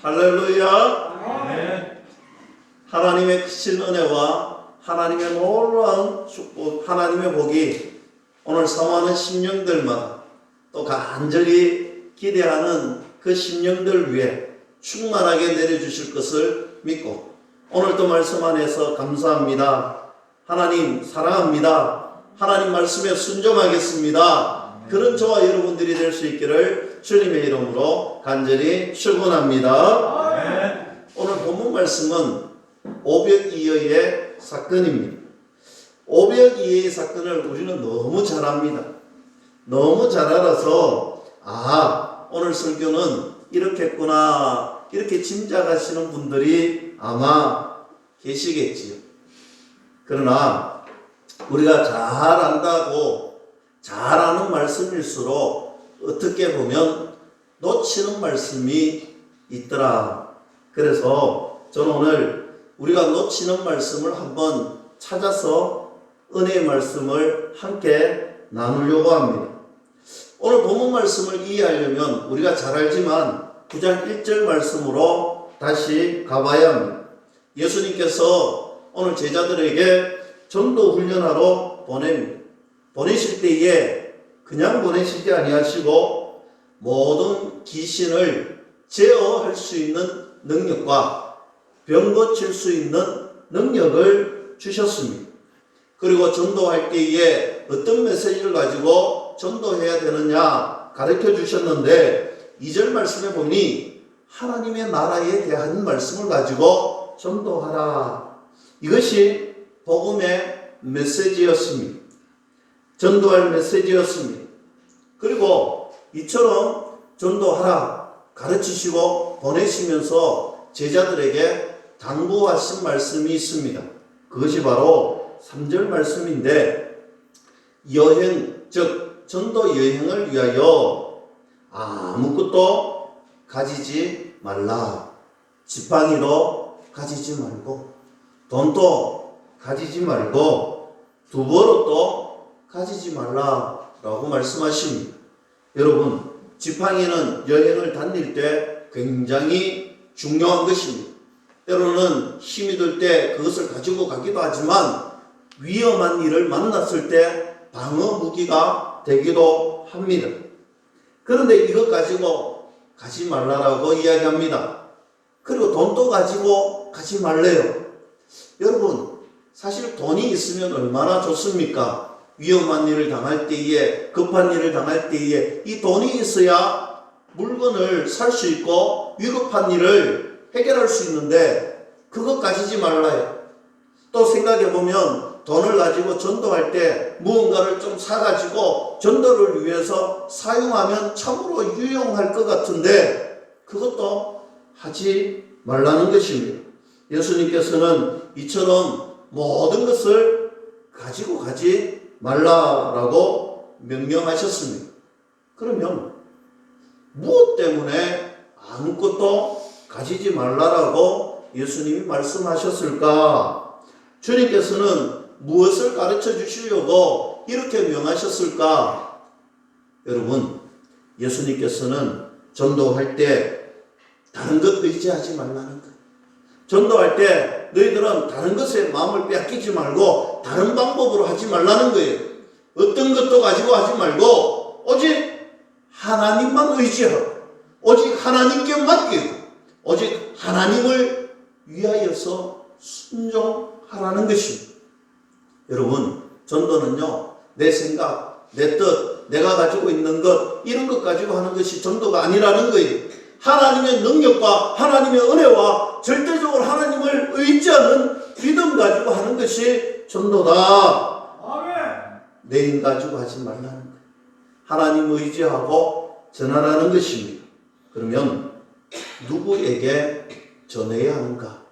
할렐루야. 아멘. 하나님의 크신 은혜와 하나님의 놀라운 축복, 하나님의 복이 오늘 사모하는 심령들마다 또 간절히 기대하는 그 심령들 위해 충만하게 내려주실 것을 믿고 오늘도 말씀 안에서 감사합니다. 하나님 사랑합니다. 하나님 말씀에 순종하겠습니다. 그런 저와 여러분들이 될 수 있기를 주님의 이름으로 간절히 축원합니다. 오늘 본문 말씀은 오병이어의 사건입니다. 오병이어의 사건을 우리는 너무 잘 압니다. 너무 잘 알아서 오늘 설교는 이렇겠구나 이렇게 짐작하시는 분들이 아마 계시겠지요. 그러나 우리가 잘 안다고 잘 아는 말씀일수록 어떻게 보면 놓치는 말씀이 있더라. 그래서 저는 오늘 우리가 놓치는 말씀을 한번 찾아서 은혜의 말씀을 함께 나누려고 합니다. 오늘 본문 말씀을 이해하려면 우리가 잘 알지만 9장 1절 말씀으로 다시 가봐야 합니다. 예수님께서 오늘 제자들에게 전도 훈련하러 보내실 때에 그냥 보내시지 아니하시고 모든 귀신을 제어할 수 있는 능력과 병 고칠 수 있는 능력을 주셨습니다. 그리고 전도할 때에 어떤 메시지를 가지고 전도해야 되느냐 가르쳐 주셨는데 2절 말씀에 보니 하나님의 나라에 대한 말씀을 가지고 전도하라. 이것이 복음의 메시지였습니다. 전도할 메시지였습니다. 그리고 이처럼 전도하라 가르치시고 보내시면서 제자들에게 당부하신 말씀이 있습니다. 그것이 바로 3절 말씀인데 여행, 즉 전도 여행을 위하여 아무것도 가지지 말라. 지팡이도 가지지 말고 돈도 가지지 말고 두보로도 가지지 말라라고 말씀하십니다. 여러분, 지팡이는 여행을 다닐 때 굉장히 중요한 것입니다. 때로는 힘이 들 때 그것을 가지고 가기도 하지만 위험한 일을 만났을 때 방어 무기가 되기도 합니다. 그런데 이것 가지고 가지 말라라고 이야기합니다. 그리고 돈도 가지고 가지 말래요. 여러분, 사실 돈이 있으면 얼마나 좋습니까? 위험한 일을 당할 때에, 급한 일을 당할 때에 이 돈이 있어야 물건을 살 수 있고 위급한 일을 해결할 수 있는데 그것 가지지 말라요. 또 생각해보면 돈을 가지고 전도할 때 무언가를 좀 사가지고 전도를 위해서 사용하면 참으로 유용할 것 같은데 그것도 하지 말라는 것입니다. 예수님께서는 이처럼 모든 것을 가지고 가지 말라라고 명령하셨습니다. 그러면 무엇 때문에 아무것도 가지지 말라라고 예수님이 말씀하셨을까? 주님께서는 무엇을 가르쳐 주시려고 이렇게 명하셨을까? 여러분, 예수님께서는 전도할 때 다른 것 의지하지 말라는 거예요. 전도할 때 너희들은 다른 것에 마음을 빼앗기지 말고 다른 방법으로 하지 말라는 거예요. 어떤 것도 가지고 하지 말고 오직 하나님만 의지하고 오직 하나님께 맡기고 오직 하나님을 위하여서 순종하라는 것입니다. 여러분, 전도는요, 내 생각, 내 뜻, 내가 가지고 있는 것 이런 것 가지고 하는 것이 전도가 아니라는 거예요. 하나님의 능력과 하나님의 은혜와 절대적으로 하나님을 의지하는 믿음 가지고 하는 것이 전도다. 아멘. 내 힘 가지고 하지 말라는 거예요. 하나님 의지하고 전하라는 것입니다. 그러면 누구에게 전해야 하는가?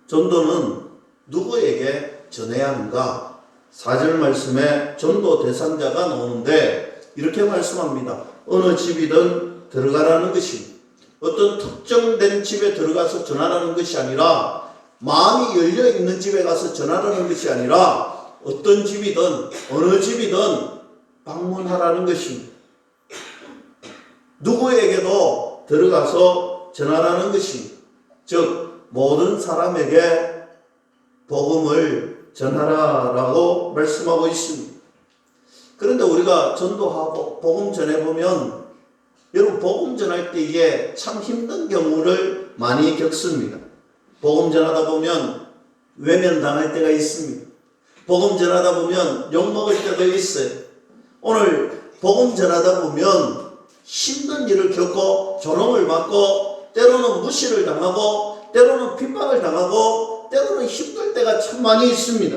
전도는 누구에게 전해야 하는가? 4절 말씀에 전도 대상자가 나오는데 이렇게 말씀합니다. 어느 집이든 들어가라는 것입니다. 어떤 특정된 집에 들어가서 전하라는 것이 아니라 마음이 열려있는 집에 가서 전하라는 것이 아니라 어떤 집이든 어느 집이든 방문하라는 것입니다. 누구에게도 들어가서 전하라는 것입니다. 즉 모든 사람에게 복음을 전하라라고 말씀하고 있습니다. 그런데 우리가 전도하고 복음 전해보면 여러분 복음 전할 때에 참 힘든 경우를 많이 겪습니다. 복음 전하다 보면 외면당할 때가 있습니다. 복음 전하다 보면 욕먹을 때도 있어요. 오늘 복음 전하다 보면 힘든 일을 겪고 조롱을 받고 때로는 무시를 당하고 때로는 핍박을 당하고 때로는 힘들 때가 참 많이 있습니다.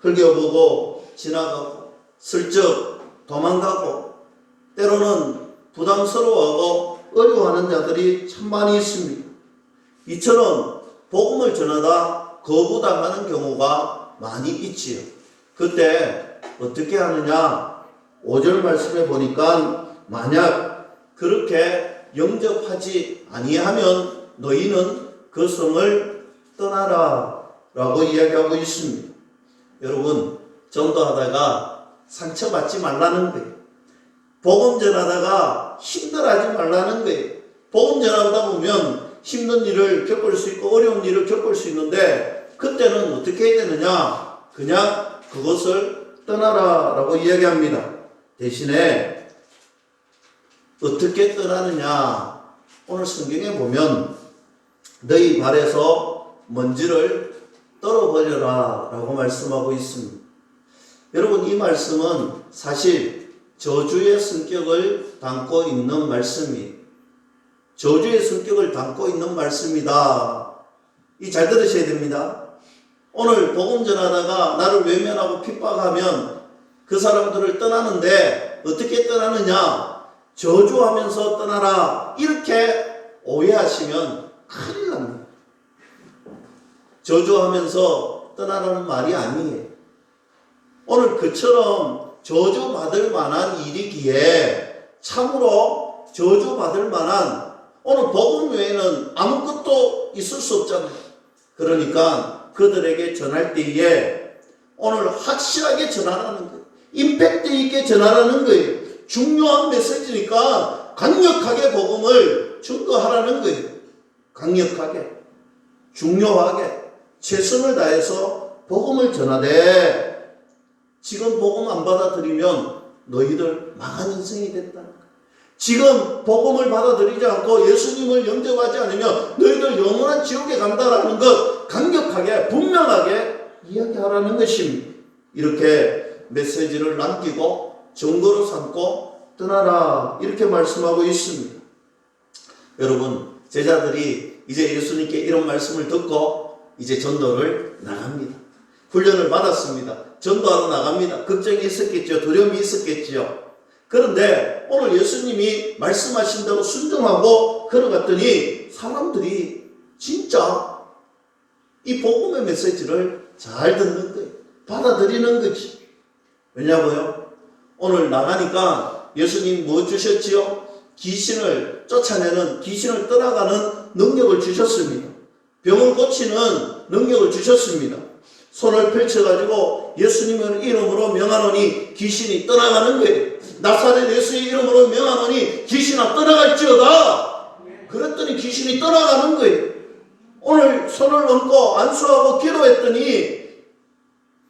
흘겨보고 지나가고 슬쩍 도망가고 때로는 부담스러워하고 어려워하는 자들이 참 많이 있습니다. 이처럼 복음을 전하다 거부당하는 경우가 많이 있지요. 그때 어떻게 하느냐? 5절 말씀에 보니까 만약 그렇게 영접하지 아니하면 너희는 그 성을 떠나라 라고 이야기하고 있습니다. 여러분 전도하다가 상처받지 말라는 거예요. 복음 전하다가 힘들어하지 말라는 거예요. 복음 전하다 보면 힘든 일을 겪을 수 있고 어려운 일을 겪을 수 있는데 그때는 어떻게 해야 되느냐? 그냥 그것을 떠나라 라고 이야기합니다. 대신에 어떻게 떠나느냐? 오늘 성경에 보면 너희 발에서 먼지를 떨어버려라 라고 말씀하고 있습니다. 여러분 이 말씀은 사실 저주의 성격을 담고 있는 말씀이에요. 저주의 성격을 담고 있는 말씀이다. 이 잘 들으셔야 됩니다. 오늘 복음 전하다가 나를 외면하고 핍박하면 그 사람들을 떠나는데 어떻게 떠나느냐? 저주하면서 떠나라. 이렇게 오해하시면 큰일 납니다. 저주하면서 떠나라는 말이 아니에요. 오늘 그처럼 저주받을 만한 일이기에 참으로 저주받을 만한 오늘 복음 외에는 아무것도 있을 수 없잖아요. 그러니까 그들에게 전할 때에 오늘 확실하게 전하라는 거예요. 임팩트 있게 전하라는 거예요. 중요한 메시지니까 강력하게 복음을 증거하라는 거예요. 강력하게, 중요하게 최선을 다해서 복음을 전하되 지금 복음 안 받아들이면 너희들 망한 인생이 됐다. 지금 복음을 받아들이지 않고 예수님을 영접하지 않으면 너희들 영원한 지옥에 간다라는 것 강력하게 분명하게 이야기하라는 것입니다. 이렇게 메시지를 남기고 증거로 삼고 떠나라 이렇게 말씀하고 있습니다. 여러분 제자들이 이제 예수님께 이런 말씀을 듣고 이제 전도를 나갑니다. 훈련을 받았습니다. 전도하러 나갑니다. 걱정이 있었겠죠. 두려움이 있었겠죠. 그런데 오늘 예수님이 말씀하신 대로 순종하고 걸어갔더니 사람들이 진짜 이 복음의 메시지를 잘 듣는 거예요. 받아들이는 거지. 왜냐고요? 오늘 나가니까 예수님 뭐 주셨지요? 귀신을 쫓아내는, 귀신을 떠나가는 능력을 주셨습니다. 병을 고치는 능력을 주셨습니다. 손을 펼쳐가지고 예수님의 이름으로 명하노니 귀신이 떠나가는 거예요. 나사렛 예수의 이름으로 명하노니 귀신아 떠나갈지어다. 그랬더니 귀신이 떠나가는 거예요. 오늘 손을 얹고 안수하고 기도했더니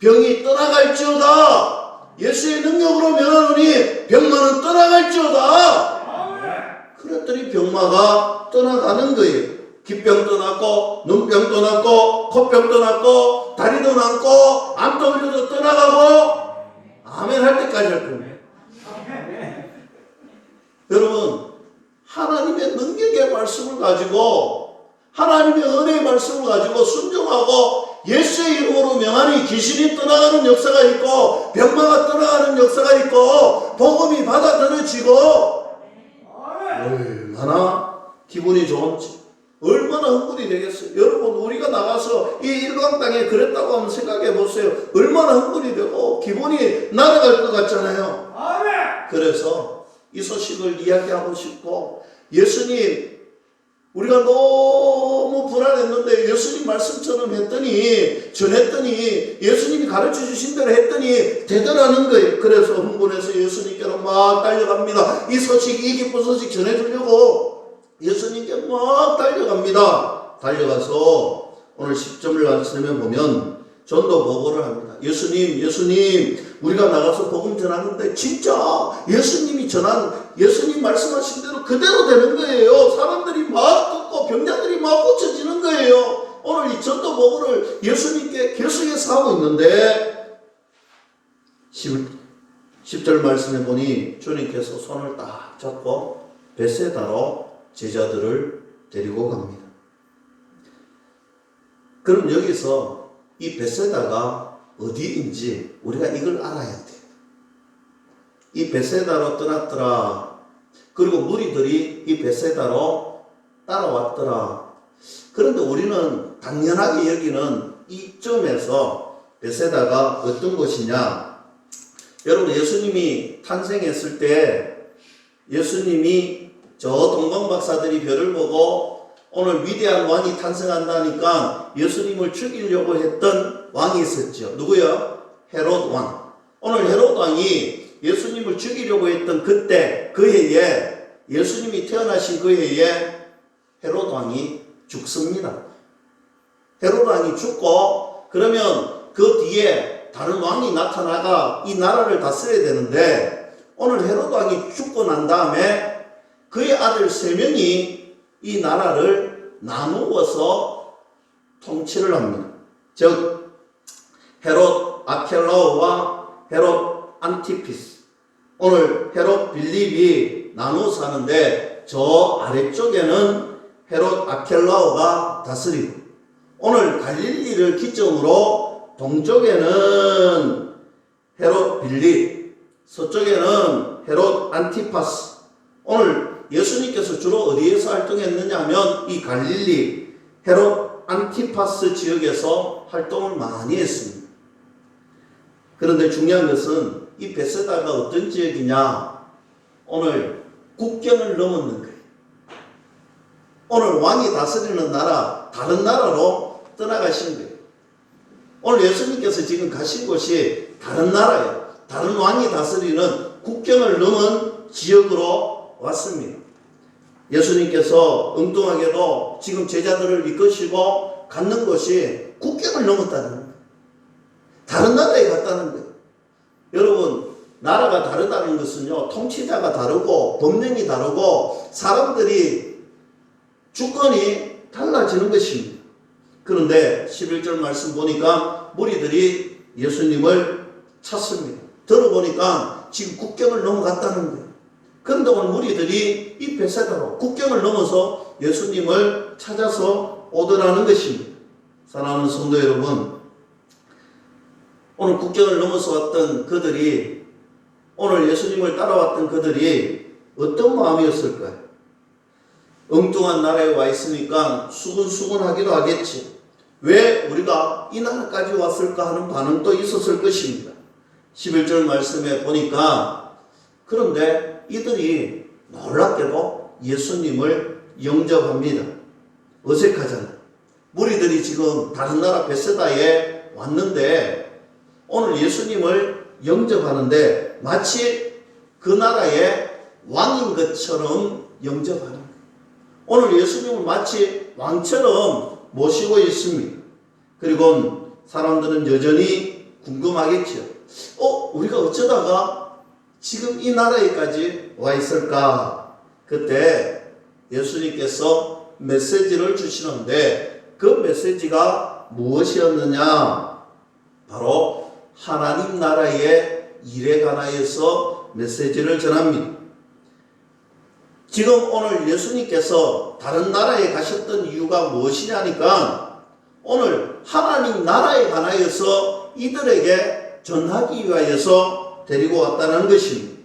병이 떠나갈지어다. 예수의 능력으로 명하노니 병마는 떠나갈지어다. 그랬더니 병마가 떠나가는 거예요. 귓병 떠났고 눈병 떠났고 코병 떠났고 다리도 낫고 암도 흘려도 떠나가고 아멘 할 때까지 할 겁니다. 여러분 하나님의 능력의 말씀을 가지고 하나님의 은혜의 말씀을 가지고 순종하고 예수의 이름으로 명하니 귀신이 떠나가는 역사가 있고 병마가 떠나가는 역사가 있고 복음이 받아들여지고 얼마나 기분이 좋은지 얼마나 흥분이 되겠어요. 여러분 우리가 나가서 이 일광 땅에 그랬다고 한번 생각해 보세요. 얼마나 흥분이 되고 기분이 날아갈 것 같잖아요. 그래서 이 소식을 이야기하고 싶고 예수님 우리가 너무 불안했는데 예수님 말씀처럼 했더니 전했더니 예수님이 가르쳐 주신 대로 했더니 되더라는 거예요. 그래서 흥분해서 예수님께로 막 달려갑니다. 이 소식 이 기쁜 소식 전해주려고. 예수님께 막 달려갑니다. 달려가서 오늘 10절 말씀에 보면 전도 보고를 합니다. 예수님, 우리가 나가서 복음 전하는데 진짜 예수님 말씀하신 대로 그대로 되는 거예요. 사람들이 막 듣고 병자들이 막 고쳐지는 거예요. 오늘 이 전도 보고를 예수님께 계속해서 하고 있는데 10절 말씀에 보니 주님께서 손을 딱 잡고 벳세다로 제자들을 데리고 갑니다. 그럼 여기서 이 벳세다가 어디인지 우리가 이걸 알아야 돼요. 이 벳세다로 떠났더라. 그리고 무리들이 이 벳세다로 따라왔더라. 그런데 우리는 당연하게 여기는 이점에서 벳세다가 어떤 곳이냐? 여러분, 예수님이 탄생했을 때 예수님이 저 동방박사들이 별을 보고 오늘 위대한 왕이 탄생한다니까 예수님을 죽이려고 했던 왕이 있었죠. 누구요? 헤롯 왕. 오늘 헤롯 왕이 예수님을 죽이려고 했던 그때 그 해에 예수님이 태어나신 그 해에 헤롯 왕이 죽습니다. 헤롯 왕이 죽고 그러면 그 뒤에 다른 왕이 나타나가 이 나라를 다스려야 되는데 오늘 헤롯 왕이 죽고 난 다음에 그의 아들 3명이 이 나라를 나누어서 통치를 합니다. 즉 헤롯 아켈라오와 헤롯 안티피스. 오늘 헤롯 빌립이 나누어서 하는데 저 아래쪽에는 헤롯 아켈라오가 다스리고 오늘 갈릴리를 기점으로 동쪽에는 헤롯 빌립, 서쪽에는 헤롯 안티파스. 오늘 예수님께서 주로 어디에서 활동했느냐 하면 이 갈릴리 헤롯 안티파스 지역에서 활동을 많이 했습니다. 그런데 중요한 것은 이 벳세다가 어떤 지역이냐? 오늘 국경을 넘었는 거예요. 오늘 왕이 다스리는 나라, 다른 나라로 떠나가신 거예요. 오늘 예수님께서 지금 가신 곳이 다른 나라예요. 다른 왕이 다스리는 국경을 넘은 지역으로 왔습니다. 예수님께서 엉뚱하게도 지금 제자들을 이끄시고 갔는 곳이 국경을 넘었다는 거예요. 다른 나라에 갔다는 거예요. 여러분, 나라가 다르다는 것은요, 통치자가 다르고 법령이 다르고 사람들이 주권이 달라지는 것입니다. 그런데 11절 말씀 보니까 무리들이 예수님을 찾습니다. 들어보니까 지금 국경을 넘어갔다는 거예요. 그런데 오늘 무리들이 이 벳세다로 국경을 넘어서 예수님을 찾아서 오더라는 것입니다. 사랑하는 성도 여러분, 오늘 국경을 넘어서 왔던 그들이, 오늘 예수님을 따라왔던 그들이 어떤 마음이었을까요? 엉뚱한 나라에 와 있으니까 수근수근하기도 하겠지. 왜 우리가 이 나라까지 왔을까 하는 반응도 있었을 것입니다. 11절 말씀에 보니까 그런데 이들이 놀랍게도 예수님을 영접합니다. 어색하잖아요. 무리들이 지금 다른 나라 벳세다에 왔는데 오늘 예수님을 영접하는데 마치 그 나라의 왕인 것처럼 영접하는 거예요. 오늘 예수님을 마치 왕처럼 모시고 있습니다. 그리고 사람들은 여전히 궁금하겠죠. 우리가 어쩌다가 지금 이 나라에까지 와 있을까? 그때 예수님께서 메시지를 주시는데 그 메시지가 무엇이었느냐? 바로 하나님 나라의 일에 관하여서 메시지를 전합니다. 지금 오늘 예수님께서 다른 나라에 가셨던 이유가 무엇이냐니까 오늘 하나님 나라에 관하여서 이들에게 전하기 위하여서 데리고 왔다는 것입니다.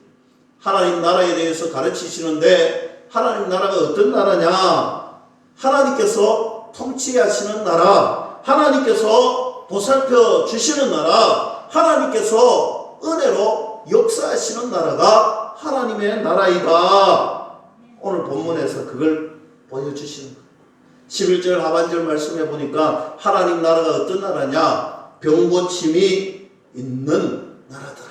하나님 나라에 대해서 가르치시는데 하나님 나라가 어떤 나라냐? 하나님께서 통치하시는 나라, 하나님께서 보살펴 주시는 나라, 하나님께서 은혜로 역사하시는 나라가 하나님의 나라이다. 오늘 본문에서 그걸 보여주시는 거예요. 11절 하반절 말씀해 보니까 하나님 나라가 어떤 나라냐? 병고침이 있는 나라더라.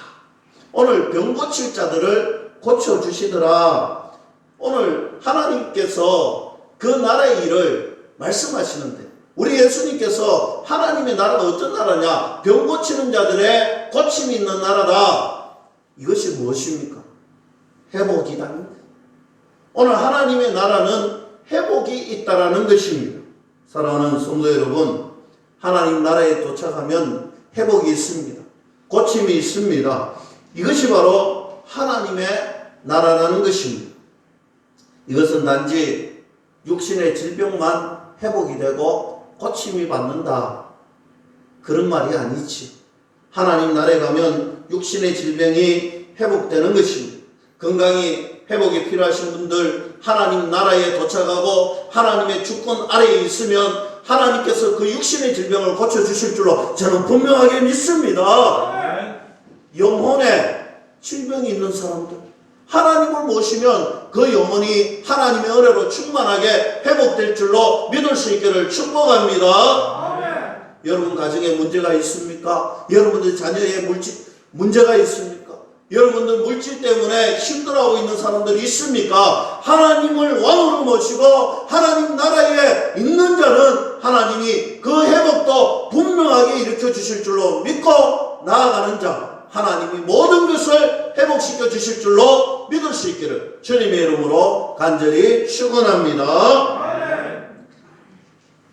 오늘 병고칠 자들을 고쳐주시더라. 오늘 하나님께서 그 나라의 일을 말씀하시는데 우리 예수님께서 하나님의 나라가 어떤 나라냐? 병 고치는 자들의 고침이 있는 나라다. 이것이 무엇입니까? 회복이다. 오늘 하나님의 나라는 회복이 있다라는 것입니다. 사랑하는 성도 여러분, 하나님 나라에 도착하면 회복이 있습니다. 고침이 있습니다. 이것이 바로 하나님의 나라라는 것입니다. 이것은 단지 육신의 질병만 회복이 되고 고침이 받는다, 그런 말이 아니지. 하나님 나라에 가면 육신의 질병이 회복되는 것입니다. 건강이 회복이 필요하신 분들, 하나님 나라에 도착하고 하나님의 주권 아래에 있으면 하나님께서 그 육신의 질병을 고쳐주실 줄로 저는 분명하게 믿습니다. 영혼에 질병이 있는 사람들, 하나님을 모시면 그 영혼이 하나님의 은혜로 충만하게 회복될 줄로 믿을 수 있기를 축복합니다. 여러분 가정에 문제가 있습니까? 여러분들 자녀의 문제가 있습니까? 여러분들 물질 때문에 힘들어하고 있는 사람들이 있습니까? 하나님을 왕으로 모시고 하나님 나라에 있는 자는 하나님이 그 회복도 분명하게 일으켜 주실 줄로 믿고 나아가는 자, 하나님이 모든 것을 회복시켜 주실 줄로 믿을 수 있기를 주님의 이름으로 간절히 축원합니다.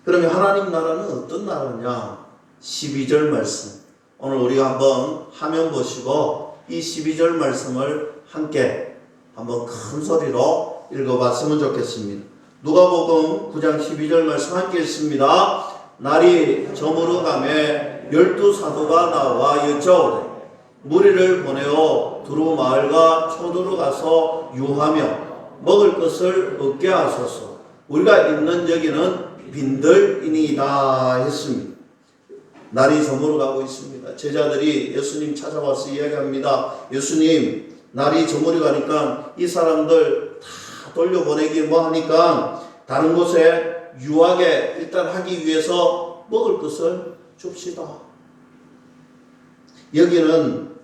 그러면 하나님 나라는 어떤 나라냐? 12절 말씀, 오늘 우리가 한번 화면 보시고 이 12절 말씀을 함께 한번 큰 소리로 읽어봤으면 좋겠습니다. 누가복음 9장 12절 말씀 함께 읽습니다. 날이 저물어가매 12사도가 나와 여짜오되 무리를 보내어 두루 마을과 초도로 가서 유하며 먹을 것을 얻게 하소서. 우리가 있는 여기는 빈들이니이다 했습니다. 날이 저물어가고 있습니다. 제자들이 예수님 찾아와서 이야기합니다. 예수님, 날이 저물어가니까 이 사람들 다 돌려보내기 뭐하니까 다른 곳에 유하게 일단 하기 위해서 먹을 것을 줍시다. 여기는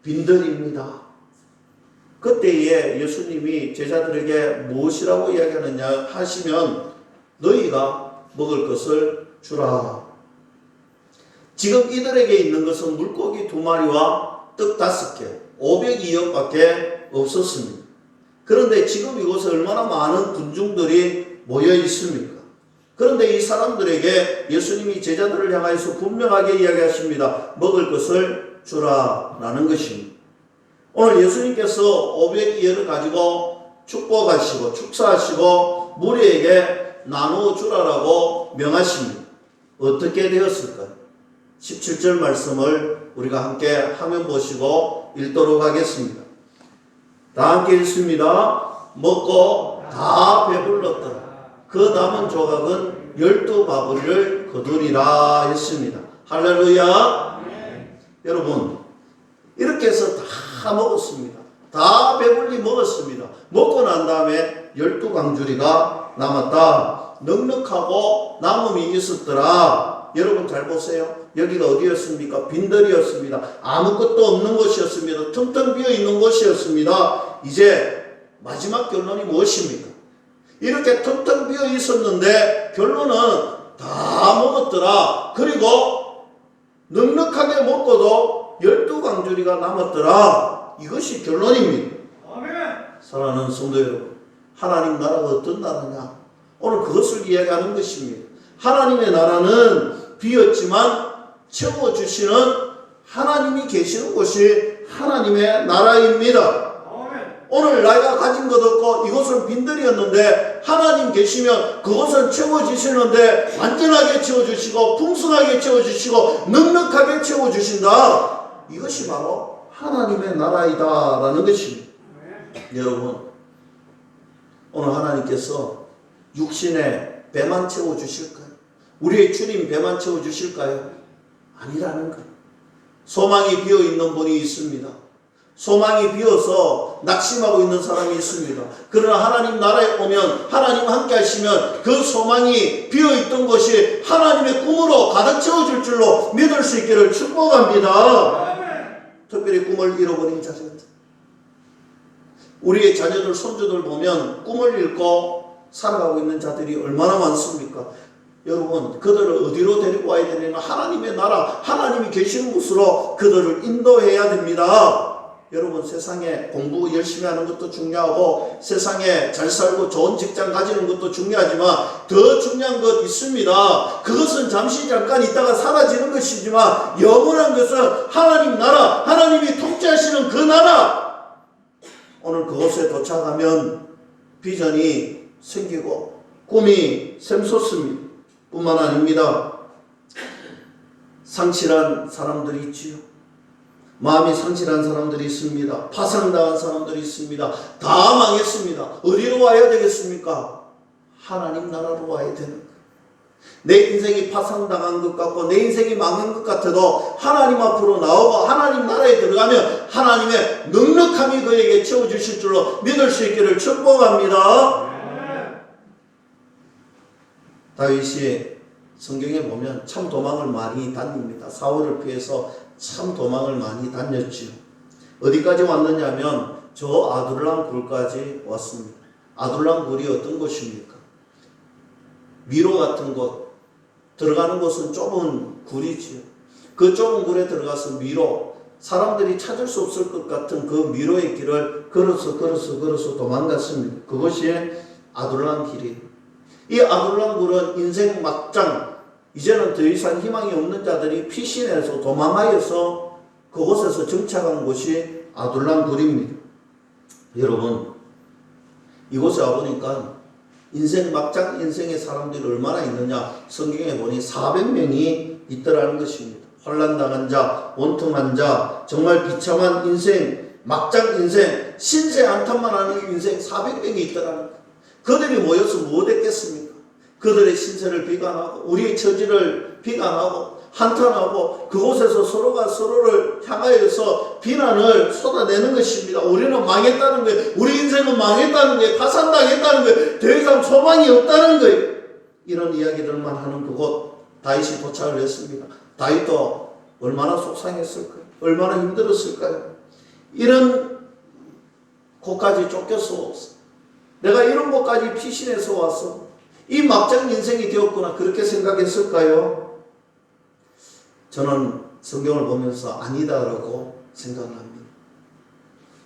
빈들입니다. 그때에 예수님이 제자들에게 무엇이라고 이야기하느냐 하시면 너희가 먹을 것을 주라. 지금 이들에게 있는 것은 물고기 2마리와 떡 5개, 502억밖에 없었습니다. 그런데 지금 이곳에 얼마나 많은 군중들이 모여 있습니까? 그런데 이 사람들에게 예수님이 제자들을 향하여서 분명하게 이야기하십니다. 먹을 것을 주라라는 것입니다. 오늘 예수님께서 502억을 가지고 축복하시고 축사하시고 무리에게 나누어 주라라고 명하십니다. 어떻게 되었을까요? 17절 말씀을 우리가 함께 화면 보시고 읽도록 하겠습니다. 다 함께 읽습니다. 먹고 다 배불렀더라. 그 남은 조각은 12바구니를 거두리라 했습니다. 할렐루야. 여러분, 이렇게 해서 다 먹었습니다. 다 배불리 먹었습니다. 먹고 난 다음에 12강주리가 남았다. 넉넉하고 남음이 있었더라. 여러분 잘 보세요. 여기가 어디였습니까? 빈들이었습니다. 아무것도 없는 곳이었습니다. 텅텅 비어있는 곳이었습니다. 이제 마지막 결론이 무엇입니까? 이렇게 텅텅 비어 있었는데 결론은 다 먹었더라. 그리고 넉넉하게 먹고도 12강주리가 남았더라. 이것이 결론입니다. 사랑하는 성도 여러분, 하나님 나라가 어떤 나라냐? 오늘 그것을 이야기하는 것입니다. 하나님의 나라는 비었지만 채워주시는 하나님이 계시는 곳이 하나님의 나라입니다. 오늘 내가 가진 것 없고 이곳은 빈들이었는데 하나님 계시면 그곳은 채워주시는데 완전하게 채워주시고 풍성하게 채워주시고 넉넉하게 채워주신다. 이것이 바로 하나님의 나라이다 라는 것입니다. 여러분, 오늘 하나님께서 육신의 배만 채워주실까요? 우리의 주님 배만 채워주실까요? 아니라는 거예요. 소망이 비어있는 분이 있습니다. 소망이 비어서 낙심하고 있는 사람이 있습니다. 그러나 하나님 나라에 오면 하나님 함께 하시면 그 소망이 비어있던 것이 하나님의 꿈으로 가득 채워줄 줄로 믿을 수 있기를 축복합니다. 특별히 꿈을 잃어버린 자들, 우리의 자녀들, 손주들 보면 꿈을 잃고 살아가고 있는 자들이 얼마나 많습니까? 여러분, 그들을 어디로 데리고 와야 되냐면 하나님의 나라, 하나님이 계시는 곳으로 그들을 인도해야 됩니다. 여러분, 세상에 공부 열심히 하는 것도 중요하고 세상에 잘 살고 좋은 직장 가지는 것도 중요하지만 더 중요한 것 있습니다. 그것은 잠시 잠깐 있다가 사라지는 것이지만 영원한 것은 하나님 나라, 하나님이 통치하시는 그 나라, 오늘 그곳에 도착하면 비전이 생기고 꿈이 샘솟습니다. 뿐만 아닙니다. 상실한 사람들이 있지요. 마음이 상실한 사람들이 있습니다. 파산당한 사람들이 있습니다. 다 망했습니다. 어디로 와야 되겠습니까? 하나님 나라로 와야 되는 거예요. 내 인생이 파산당한 것 같고 내 인생이 망한 것 같아도 하나님 앞으로 나오고 하나님 나라에 들어가면 하나님의 넉넉함이 그에게 채워주실 줄로 믿을 수 있기를 축복합니다. 다윗이 성경에 보면 참 도망을 많이 다닙니다. 사울을 피해서 참 도망을 많이 다녔지요. 어디까지 왔느냐면 저 아둘람 굴까지 왔습니다. 아둘람 굴이 어떤 곳입니까? 미로 같은 곳, 들어가는 곳은 좁은 굴이지요. 그 좁은 굴에 들어가서 미로, 사람들이 찾을 수 없을 것 같은 그 미로의 길을 걸어서 도망갔습니다. 그것이 아둘람 길이에요. 이 아둘람 굴은 인생 막장, 이제는 더 이상 희망이 없는 자들이 피신해서 도망하여서 그곳에서 정착한 곳이 아둘람 굴입니다. 여러분, 이곳에 와보니까 인생 막장 인생의 사람들이 얼마나 있느냐, 성경에 보니 400명이 있더라는 것입니다. 혼란당한 자, 원통한 자, 정말 비참한 인생, 막장 인생, 신세 한탄만 하는 인생 400명이 있더라는 거예요. 그들이 모여서 뭐 됐겠습니까? 그들의 신세를 비관하고 우리의 처지를 비관하고 한탄하고 그곳에서 서로가 서로를 향하여서 비난을 쏟아내는 것입니다. 우리는 망했다는 거예요. 우리 인생은 망했다는 거예요. 파산당했다는 거예요. 더 이상 소망이 없다는 거예요. 이런 이야기들만 하는 그곳 다윗이 도착을 했습니다. 다윗도 얼마나 속상했을까요? 얼마나 힘들었을까요? 이런 곳까지 쫓겨서 내가 이런 곳까지 피신해서 와서 이 막장 인생이 되었구나, 그렇게 생각했을까요? 저는 성경을 보면서 아니다라고 생각합니다.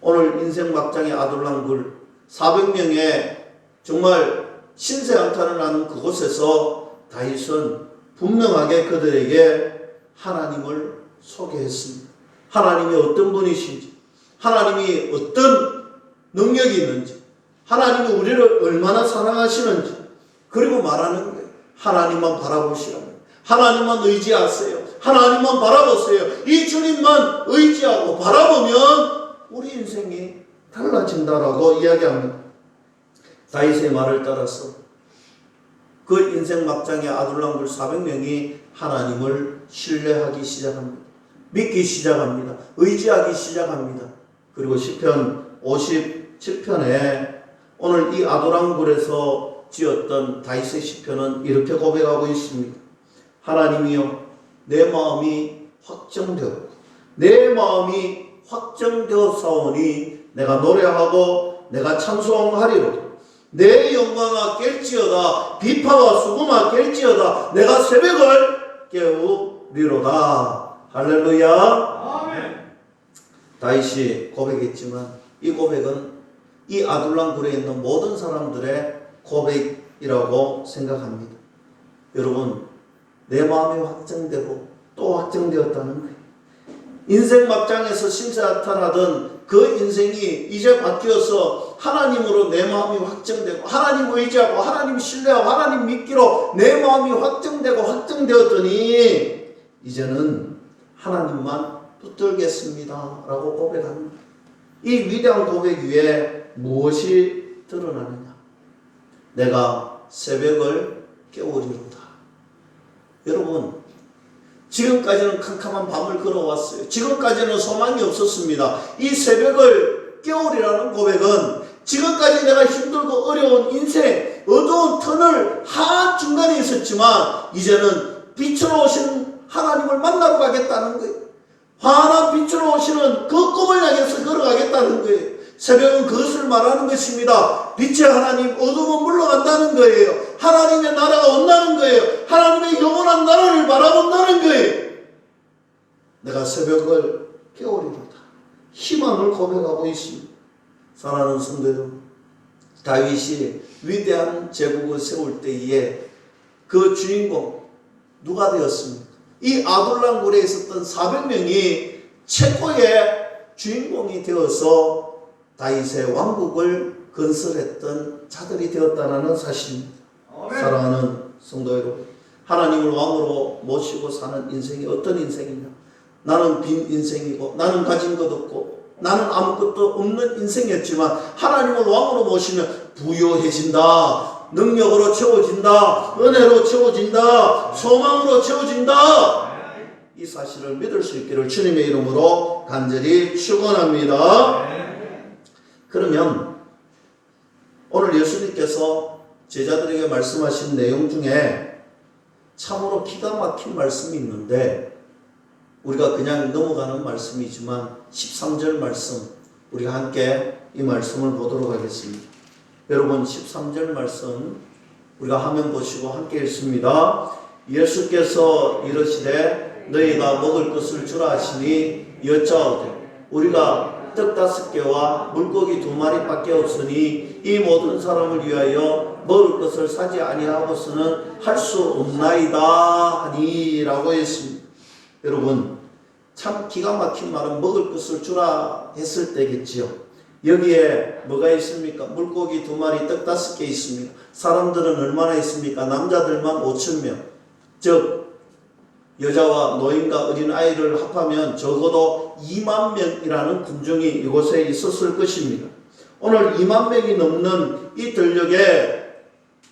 오늘 인생 막장의 아둘람 굴 400명의 정말 신세 한탄을 하는 그곳에서 다윗은 분명하게 그들에게 하나님을 소개했습니다. 하나님이 어떤 분이신지, 하나님이 어떤 능력이 있는지, 하나님이 우리를 얼마나 사랑하시는지, 그리고 말하는 거예요. 하나님만 바라보시라고. 하나님만 의지하세요. 하나님만 바라보세요. 이 주님만 의지하고 바라보면 우리 인생이 달라진다라고 이야기합니다. 다윗의 말을 따라서 그 인생 막장의 아둘람 굴 400명이 하나님을 신뢰하기 시작합니다. 믿기 시작합니다. 의지하기 시작합니다. 그리고 시편 57편에 오늘 이 아둘람 굴에서 지었던 다윗의 시편은 이렇게 고백하고 있습니다. 하나님이여, 내 마음이 확정되었고 내 마음이 확정되었사오니 내가 노래하고 내가 찬송하리로다. 내 영광아 깰지어다. 비파와 수금아 깰지어다. 내가 새벽을 깨우리로다. 할렐루야. 아멘. 다윗이 고백했지만 이 고백은 이 아둘람 굴에 있는 모든 사람들의 고백이라고 생각합니다. 여러분, 내 마음이 확정되고 또 확정되었다는 거예요. 인생 막장에서 신세한탄하던 그 인생이 이제 바뀌어서 하나님으로 내 마음이 확정되고 하나님 의지하고 하나님 신뢰하고 하나님 믿기로 내 마음이 확정되고 확정되었더니 이제는 하나님만 붙들겠습니다 라고 고백합니다. 이 위대한 고백 위에 무엇이 드러나느냐? 내가 새벽을 깨우리로다. 여러분, 지금까지는 캄캄한 밤을 걸어왔어요. 지금까지는 소망이 없었습니다. 이 새벽을 깨우리라는 고백은 지금까지 내가 힘들고 어려운 인생, 어두운 터널 한중간에 있었지만 이제는 빛으로 오신 하나님을 만나러 가겠다는 거예요. 환한 빛으로 오시는 그 꿈을 향해서 걸어가겠다는 거예요. 새벽은 그것을 말하는 것입니다. 빛의 하나님, 어둠은 물러간다는 거예요. 하나님의 나라가 온다는 거예요. 하나님의 영원한 나라를 바라본다는 거예요. 내가 새벽을 깨우리로다. 희망을 고백하고 있습니다. 사랑하는 성도 여러분, 다윗이 위대한 제국을 세울 때에 그 주인공 누가 되었습니까? 이 아둘람 굴에 있었던 400명이 최고의 주인공이 되어서 다윗의 왕국을 건설했던 자들이 되었다는 사실입니다. 사랑하는 성도 여러분, 하나님을 왕으로 모시고 사는 인생이 어떤 인생이냐? 나는 빈 인생이고, 나는 가진 것 없고, 나는 아무것도 없는 인생이었지만 하나님을 왕으로 모시면 부유해진다, 능력으로 채워진다, 은혜로 채워진다, 소망으로 채워진다. 이 사실을 믿을 수 있기를 주님의 이름으로 간절히 축원합니다. 그러면 오늘 예수님께서 제자들에게 말씀하신 내용 중에 참으로 기가 막힌 말씀이 있는데, 우리가 그냥 넘어가는 말씀이지만 13절 말씀, 우리가 함께 이 말씀을 보도록 하겠습니다. 여러분, 13절 말씀 우리가 화면 보시고 함께 읽습니다. 예수께서 이르시되 너희가 먹을 것을 주라 하시니 여짜오되 우리가 떡 5개와 물고기 2마리밖에 없으니 이 모든 사람을 위하여 먹을 것을 사지 아니하고서는 할 수 없나이다 하니 라고 했습니다. 여러분, 참 기가 막힌 말은 먹을 것을 주라 했을 때겠지요. 여기에 뭐가 있습니까? 물고기 2마리, 떡 5개 있습니다. 사람들은 얼마나 있습니까? 남자들만 5,000명. 즉 여자와 노인과 어린아이를 합하면 적어도 2만 명이라는 군중이 이곳에 있었을 것입니다. 오늘 2만 명이 넘는 이 들녘에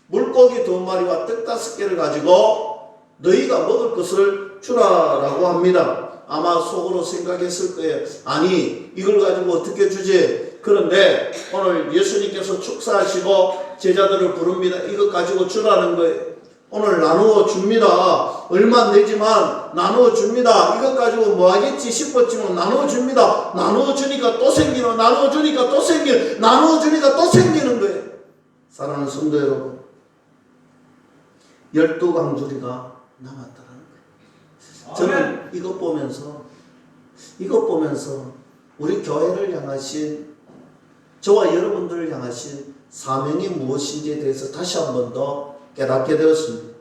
물고기 2마리와 떡 5개를 가지고 너희가 먹을 것을 주라라고 합니다. 아마 속으로 생각했을 거예요. 아니, 이걸 가지고 어떻게 주지? 그런데 오늘 예수님께서 축사하시고 제자들을 부릅니다. 이것 가지고 주라는 거예요. 오늘 나누어 줍니다. 얼마 내지만 나누어 줍니다. 이것 가지고 뭐 하겠지 싶었지만 나누어 줍니다. 나누어 주니까 또 생기는, 나누어 주니까 또 생기는, 나누어 주니까 또 생기는 거예요. 사랑하는 성도 여러분, 12강주리가 남았다는 거예요. 저는 이것 보면서 우리 교회를 향하신, 저와 여러분들을 향하신 사명이 무엇인지에 대해서 다시 한 번 더 깨닫게 되었습니다.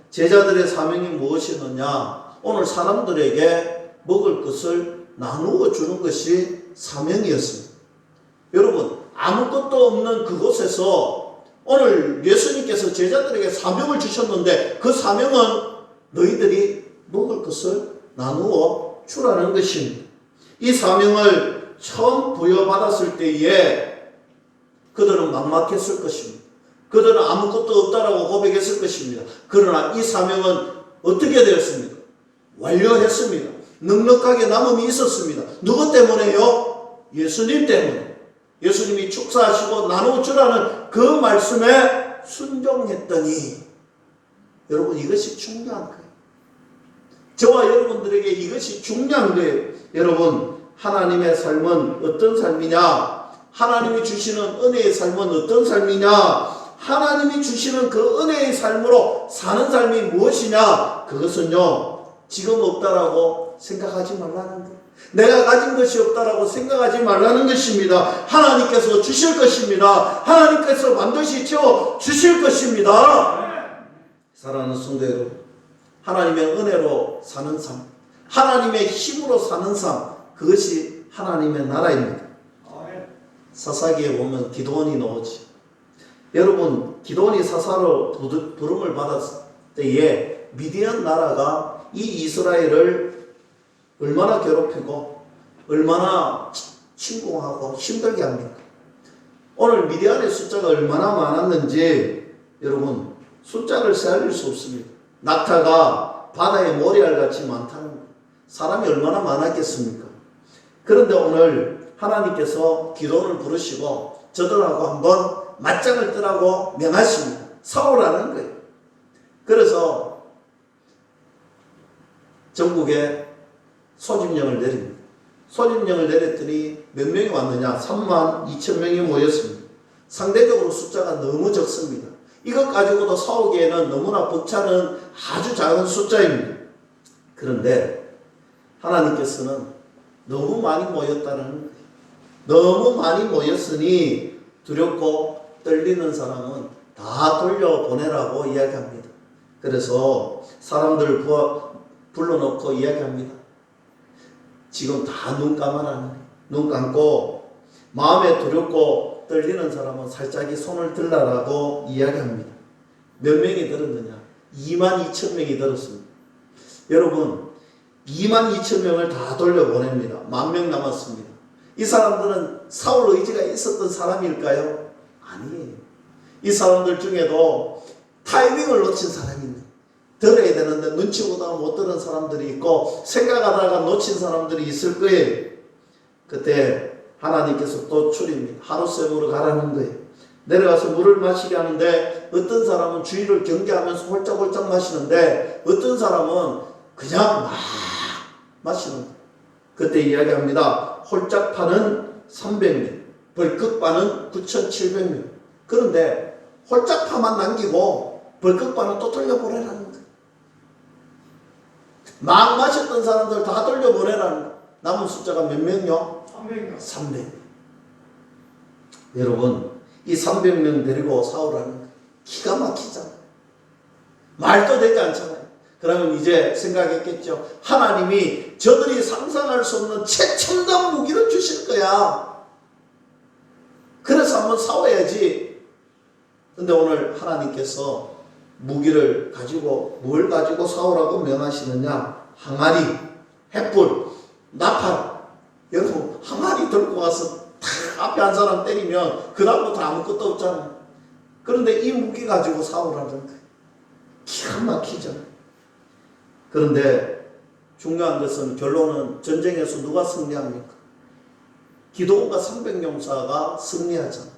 제자들의 사명이 무엇이었느냐? 오늘 사람들에게 먹을 것을 나누어 주는 것이 사명이었습니다. 여러분, 아무것도 없는 그곳에서 오늘 예수님께서 제자들에게 사명을 주셨는데, 그 사명은 너희들이 먹을 것을 나누어 주라는 것입니다. 이 사명을 처음 부여받았을 때에 그들은 막막했을 것입니다. 그들은 아무것도 없다라고 고백했을 것입니다. 그러나 이 사명은 어떻게 되었습니까? 완료했습니다. 넉넉하게 남음이 있었습니다. 누구 때문에요? 예수님 때문에. 예수님이 축사하시고 나누어주라는 그 말씀에 순종했더니, 여러분, 이것이 중요한 거예요. 저와 여러분들에게 이것이 중요한 거예요. 여러분, 하나님의 삶은 어떤 삶이냐? 하나님이 주시는 은혜의 삶은 어떤 삶이냐? 하나님이 주시는 그 은혜의 삶으로 사는 삶이 무엇이냐? 그것은요, 지금 없다라고 생각하지 말라는 거예요. 내가 가진 것이 없다라고 생각하지 말라는 것입니다. 하나님께서 주실 것입니다. 하나님께서 반드시 채워 주실 것입니다. 사랑하는 성도 여러분, 하나님의 은혜로 사는 삶, 하나님의 힘으로 사는 삶, 그것이 하나님의 나라입니다. 사사기에 보면 기드온이 나오지. 여러분, 기드온이 사사로 부름을 받았을 때에 미디안 나라가 이 이스라엘을 얼마나 괴롭히고 얼마나 침공하고 힘들게 합니까? 오늘 미디안의 숫자가 얼마나 많았는지 여러분, 숫자를 세알릴 수 없습니다. 낙타가 바다의 모래알같이 많다는 거예요. 사람이 얼마나 많았겠습니까? 그런데 오늘 하나님께서 기도를 부르시고 저들하고 한번 맞짱을 뜨라고 명하십니다. 싸우라는 거예요. 그래서 전국에 소집령을 내립니다. 소집령을 내렸더니 몇 명이 왔느냐? 3만 2천 명이 모였습니다. 상대적으로 숫자가 너무 적습니다. 이것 가지고도 싸우기에는 너무나 벅차는 아주 작은 숫자입니다. 그런데 하나님께서는 너무 많이 모였다는 거예요. 너무 많이 모였으니 두렵고 떨리는 사람은 다 돌려보내라고 이야기합니다. 그래서 사람들을 불러놓고 이야기합니다. 지금 다 눈 감아라는 거예요. 눈 감고 마음에 두렵고 떨리는 사람은 살짝이 손을 들라라고 이야기합니다. 몇 명이 들었느냐? 2만 2천 명이 들었습니다. 여러분 2만 2천 명을 다 돌려보냅니다. 10,000명 남았습니다. 이 사람들은 사울 의지가 있었던 사람일까요? 아니에요. 이 사람들 중에도 타이밍을 놓친 사람이 있는, 들어야 되는데 눈치 보다가 못 들은 사람들이 있고 생각하다가 놓친 사람들이 있을 거예요. 그때 하나님께서 또 출입니다. 하루세보로 가라는 거예요. 내려가서 물을 마시게 하는데 어떤 사람은 주의를 경계하면서 홀짝홀짝 마시는데 어떤 사람은 그냥 막 마시는 거예요. 그때 이야기합니다. 홀짝 파는 300명, 벌컥 파는 9,700명. 그런데 홀짝 파만 남기고 벌컥 파는 또 돌려보내라는 거예요. 막 마셨던 사람들 다 돌려보내라는 거예요. 남은 숫자가 몇 명요? 300명. 300명. 여러분, 이 300명 데리고 싸우라는 거예요. 기가 막히잖아요. 말도 되지 않잖아요. 그러면 이제 생각했겠죠. 하나님이 저들이 상상할 수 없는 최첨단 무기를 주실 거야. 그래서 한번 싸워야지. 근데 오늘 하나님께서 무기를 가지고 뭘 가지고 싸우라고 명하시느냐? 항아리, 횃불, 나팔. 여러분 항아리 들고 가서 탁 앞에 한 사람 때리면 그 다음부터 아무것도 없잖아요. 그런데 이 무기 가지고 싸우라는 거예요. 기가 막히죠. 그런데 중요한 것은 결론은 전쟁에서 누가 승리합니까? 기도원과 300용사가 승리하잖아요.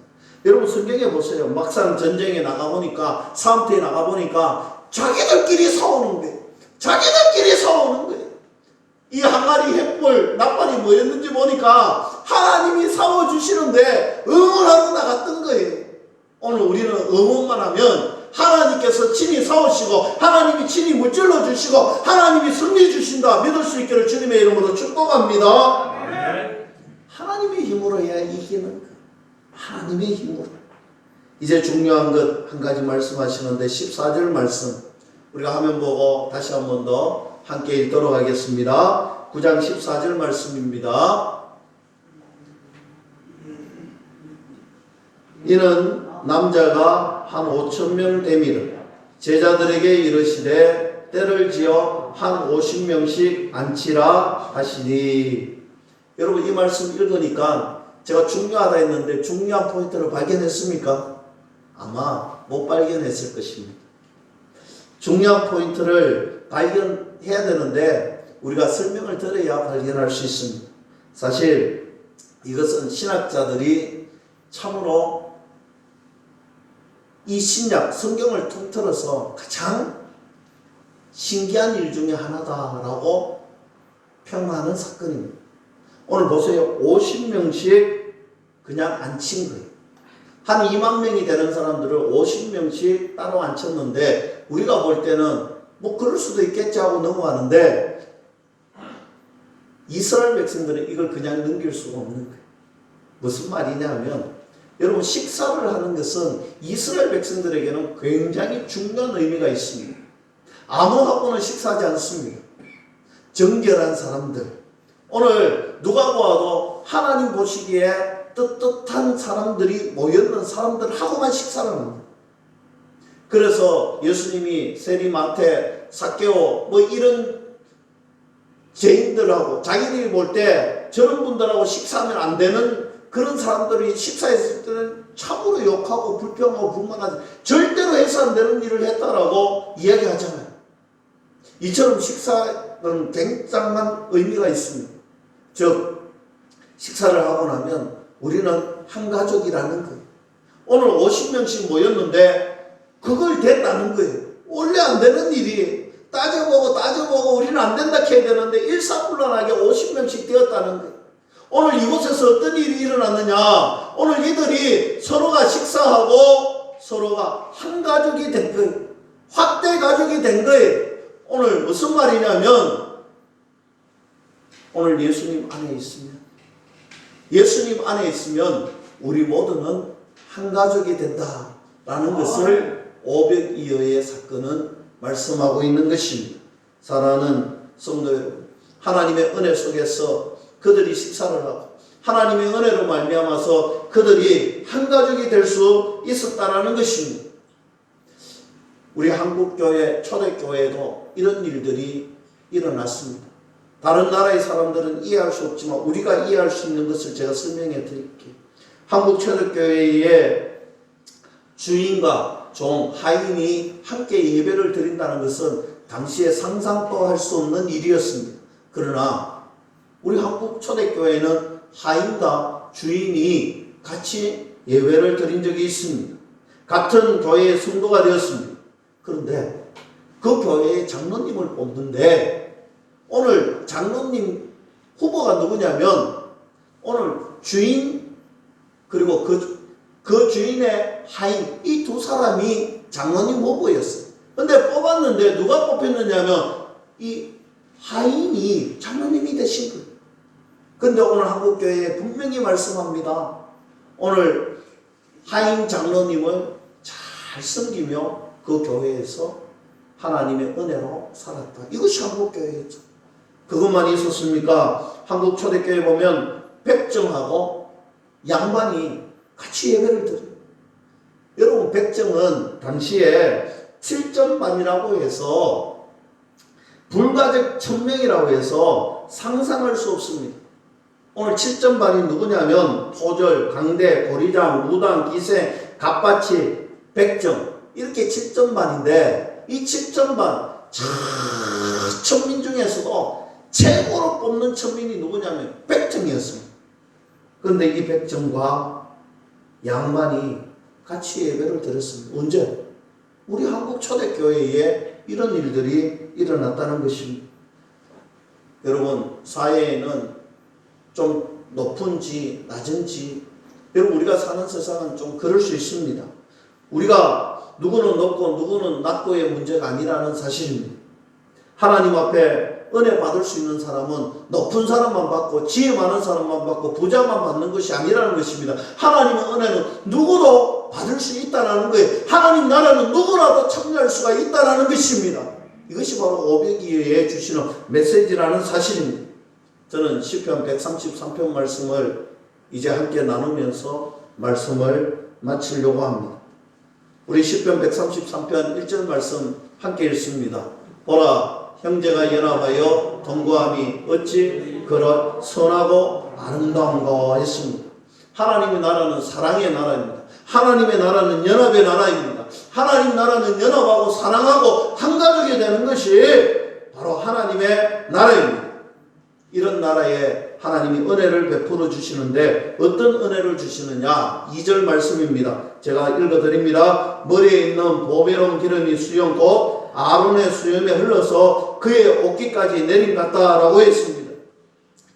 여러분 성경에 보세요. 막상 전쟁에 나가보니까 싸움터에 나가보니까 자기들끼리 싸우는 거예요. 자기들끼리 싸우는 거예요. 이 항아리, 횃불, 나팔이 뭐였는지 보니까 하나님이 싸워주시는데 응원하러 나갔던 거예요. 오늘 우리는 응원만 하면 하나님께서 친히 싸우시고 하나님이 친히 무찔러 주시고 하나님이 승리 주신다 믿을 수 있기를 주님의 이름으로 축복합니다. 하나님의 힘으로 해야 이기는 거예요. 하나님의 힘으로. 이제 중요한 것 한 가지 말씀하시는데 14절 말씀 우리가 화면 보고 다시 한 번 더 함께 읽도록 하겠습니다. 9장 14절 말씀입니다. 이는 남자가 한 5,000명 되미를 제자들에게 이르시되 때를 지어 한 50명씩 앉히라 하시니. 여러분 이 말씀 읽으니까 제가 중요하다 했는데 중요한 포인트를 발견했습니까? 아마 못 발견했을 것입니다. 중요한 포인트를 발견해야 되는데 우리가 설명을 들어야 발견할 수 있습니다. 사실 이것은 신학자들이 참으로 이 신약 성경을 통틀어서 가장 신기한 일 중에 하나다라고 평하는 사건입니다. 오늘 보세요. 50명씩 그냥 앉힌 거예요. 한 2만 명이 되는 사람들을 50명씩 따로 앉혔는데 우리가 볼 때는 뭐 그럴 수도 있겠지 하고 넘어가는데 이스라엘 백성들은 이걸 그냥 넘길 수가 없는 거예요. 무슨 말이냐면 여러분 식사를 하는 것은 이스라엘 백성들에게는 굉장히 중요한 의미가 있습니다. 아무하고는 식사하지 않습니다. 정결한 사람들. 오늘 누가 보아도 하나님 보시기에 떳떳한 사람들이 모였는 사람들하고만 식사를 합니다. 그래서 예수님이 세리마테, 삭개오 뭐 이런 죄인들하고 자기들이 볼 때 저런 분들하고 식사하면 안 되는 그런 사람들이 식사했을 때는 참으로 욕하고 불평하고 불만하지 절대로 해서 안 되는 일을 했다라고 이야기하잖아요. 이처럼 식사는 굉장한 의미가 있습니다. 즉 식사를 하고 나면 우리는 한 가족이라는 거예요. 오늘 50명씩 모였는데 그걸 됐다는 거예요. 원래 안 되는 일이 따져보고 우리는 안 된다 해야 되는데 일사불란하게 50명씩 되었다는 거예요. 오늘 이곳에서 어떤 일이 일어났느냐? 오늘 이들이 서로가 식사하고 서로가 한 가족이 된 거예요. 확대 가족이 된 거예요. 오늘 무슨 말이냐면 오늘 예수님 안에 있으면 우리 모두는 한 가족이 된다라는 것을 500이어의 사건은 말씀하고 있는 것입니다. 사랑하는 성도 여러분, 하나님의 은혜 속에서 그들이 식사를 하고 하나님의 은혜로 말미암아서 그들이 한 가족이 될 수 있었다라는 것입니다. 우리 한국교회 초대교회도 이런 일들이 일어났습니다. 다른 나라의 사람들은 이해할 수 없지만 우리가 이해할 수 있는 것을 제가 설명해 드릴게요. 한국 초대교회의 주인과 종, 하인이 함께 예배를 드린다는 것은 당시에 상상도 할 수 없는 일이었습니다. 그러나 우리 한국 초대교회는 하인과 주인이 같이 예배를 드린 적이 있습니다. 같은 교회의 성도가 되었습니다. 그런데 그 교회의 장로님을 뽑는데 오늘 장로님 후보가 누구냐면 오늘 주인 그리고 그 주인의 하인 이 두 사람이 장로님 후보였어요. 근데 뽑았는데 누가 뽑혔느냐면 이 하인이 장로님이 되신 거예요. 근데 오늘 한국교회에 분명히 말씀합니다. 오늘 하인 장로님을 잘 섬기며 그 교회에서 하나님의 은혜로 살았다. 이것이 한국교회였죠. 그것만 있었습니까? 한국 초대교회 보면 백정하고 양반이 같이 예배를 드려요. 여러분 백정은 당시에 7점반이라고 해서 불가적 1000명이라고 해서 상상할 수 없습니다. 오늘 7점반이 누구냐면 토절, 강대, 고리장, 무당, 기생, 갑바치, 백정 이렇게 7점반인데 이 7점반 천민 중에서도 최고로 뽑는 천민이 누구냐면 백정이었습니다. 그런데 이 백정과 양반이 같이 예배를 드렸습니다. 언제? 우리 한국 초대교회에 이런 일들이 일어났다는 것입니다. 여러분 사회에는 좀 높은지 낮은지 여러분 우리가 사는 세상은 좀 그럴 수 있습니다. 우리가 누구는 높고 누구는 낮고의 문제가 아니라는 사실입니다. 하나님 앞에 은혜 받을 수 있는 사람은 높은 사람만 받고 지혜 많은 사람만 받고 부자만 받는 것이 아니라는 것입니다. 하나님의 은혜는 누구도 받을 수 있다는 거예요. 하나님 나라는 누구라도 참여할 수가 있다는 것입니다. 이것이 바로 500기에 주시는 메시지라는 사실입니다. 저는 시편 133편 말씀을 이제 함께 나누면서 말씀을 마치려고 합니다. 우리 시편 133편 1절 말씀 함께 읽습니다. 보라 형제가 연합하여 동거함이 어찌 그런 선하고 아름다운가 했습니다. 하나님의 나라는 사랑의 나라입니다. 하나님의 나라는 연합의 나라입니다. 하나님 나라는 연합하고 사랑하고 한 가족이 되는 것이 바로 하나님의 나라입니다. 이런 나라에 하나님이 은혜를 베풀어 주시는데 어떤 은혜를 주시느냐? 2절 말씀입니다. 제가 읽어드립니다. 머리에 있는 보배로운 기름이 수염 곧 아론의 수염에 흘러서 그의 옷깃까지 내림같다라고 했습니다.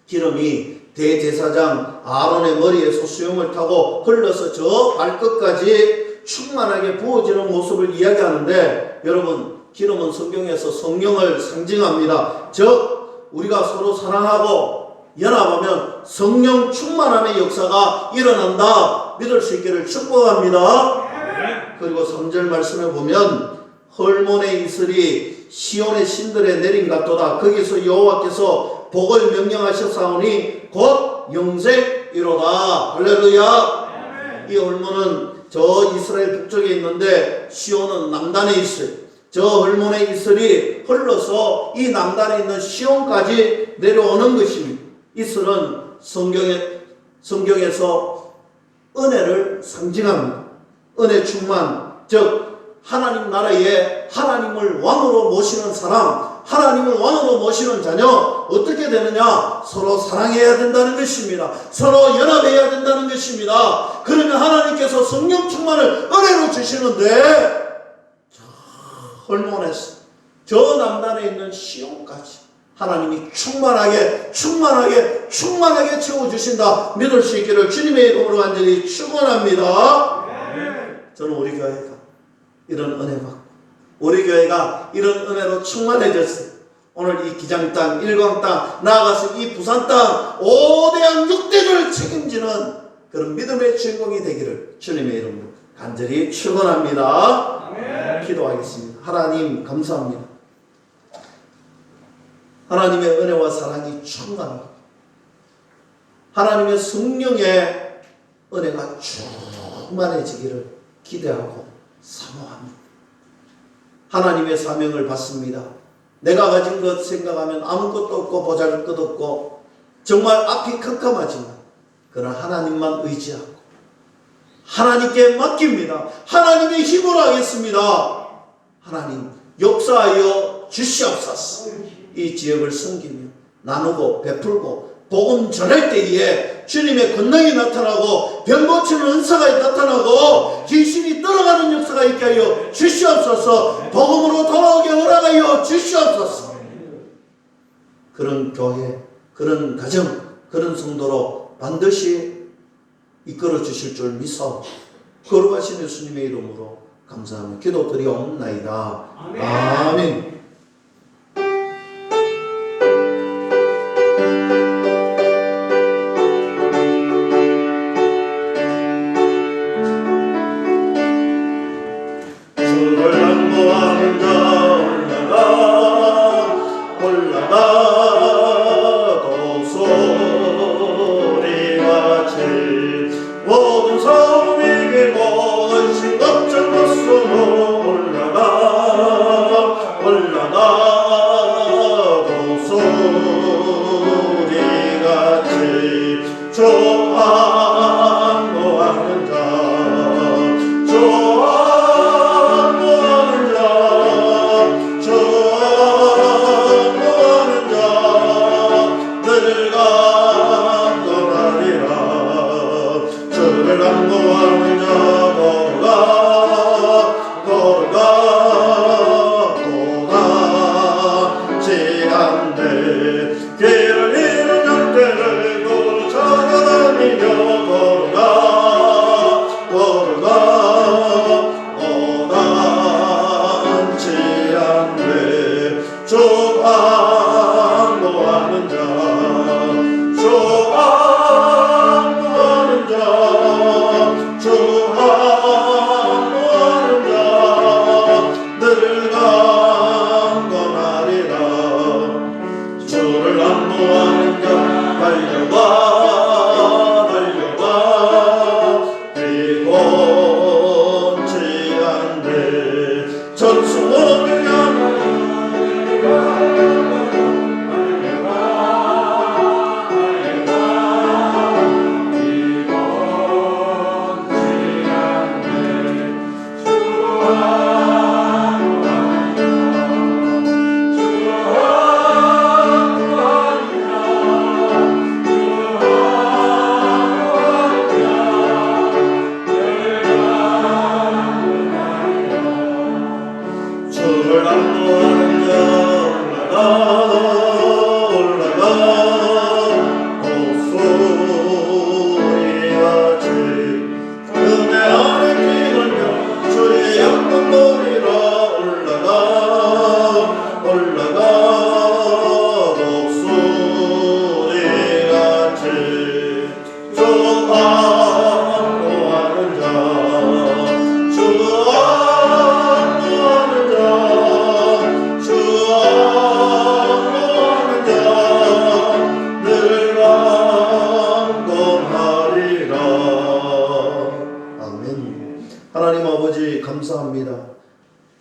기름이 대제사장 아론의 머리에서 수염을 타고 흘러서 저 발끝까지 충만하게 부어지는 모습을 이야기하는데 여러분 기름은 성경에서 성령을 상징합니다. 즉 우리가 서로 사랑하고 연합하면 성령 충만함의 역사가 일어난다 믿을 수 있기를 축복합니다. 그리고 3절 말씀에 보면 헐몬의 이슬이 시온의 신들의 내림 같도다. 거기서 여호와께서 복을 명령하셨사오니 곧 영생이로다. 할렐루야. 이 헐몬은 저 이스라엘 북쪽에 있는데 시온은 남단에 있어요. 저 헐몬의 이슬이 흘러서 이 남단에 있는 시온까지 내려오는 것입니다. 이슬은 성경에서 은혜를 상징합니다. 은혜 충만, 즉 하나님 나라에 하나님을 왕으로 모시는 사람, 하나님을 왕으로 모시는 자녀 어떻게 되느냐? 서로 사랑해야 된다는 것입니다. 서로 연합해야 된다는 것입니다. 그러면 하나님께서 성령 충만을 은혜로 주시는데 헐몬에서 저 남단에 있는 시온까지 하나님이 충만하게 충만하게 채워주신다 믿을 수 있기를 주님의 이름으로 간절히 축원합니다. 저는 우리 교회가 이런 은혜 받고 우리 교회가 이런 은혜로 충만해졌어요. 오늘 이 기장 땅, 일광 땅, 나아가서 이 부산 땅 5대양 6대를 책임지는 그런 믿음의 주인공이 되기를 주님의 이름으로 간절히 축원합니다. 기도하겠습니다. 하나님 감사합니다. 하나님의 은혜와 사랑이 충만합니다. 하나님의 성령의 은혜가 충만해지기를 기대하고 사모합니다. 하나님의 사명을 받습니다. 내가 가진 것 생각하면 아무것도 없고 보잘것없고 정말 앞이 캄캄하지만 그러나 하나님만 의지하고 하나님께 맡깁니다. 하나님의 힘으로 하겠습니다. 하나님 역사하여 주시옵소서. 이 지역을 섬기며 나누고 베풀고 복음 전할 때에 주님의 권능이 나타나고 병 고치는 은사가 나타나고 귀신이 떠나가는 역사가 있게 하여 주시옵소서. 복음으로 돌아오게 허락하여 주시옵소서. 그런 교회, 그런 가정, 그런 성도로 반드시 이끌어 주실 줄 믿어 거룩하신 예수님의 이름으로 감사하며 기도드리옵나이다. 아멘.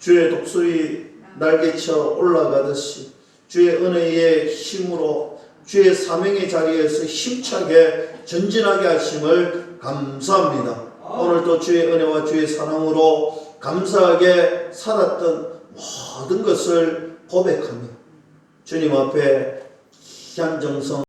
주의 독수리 날개쳐 올라가듯이 주의 은혜의 힘으로 주의 사명의 자리에서 힘차게 전진하게 하심을 감사합니다. 오늘도 주의 은혜와 주의 사랑으로 감사하게 살았던 모든 것을 고백하며 주님 앞에 향정성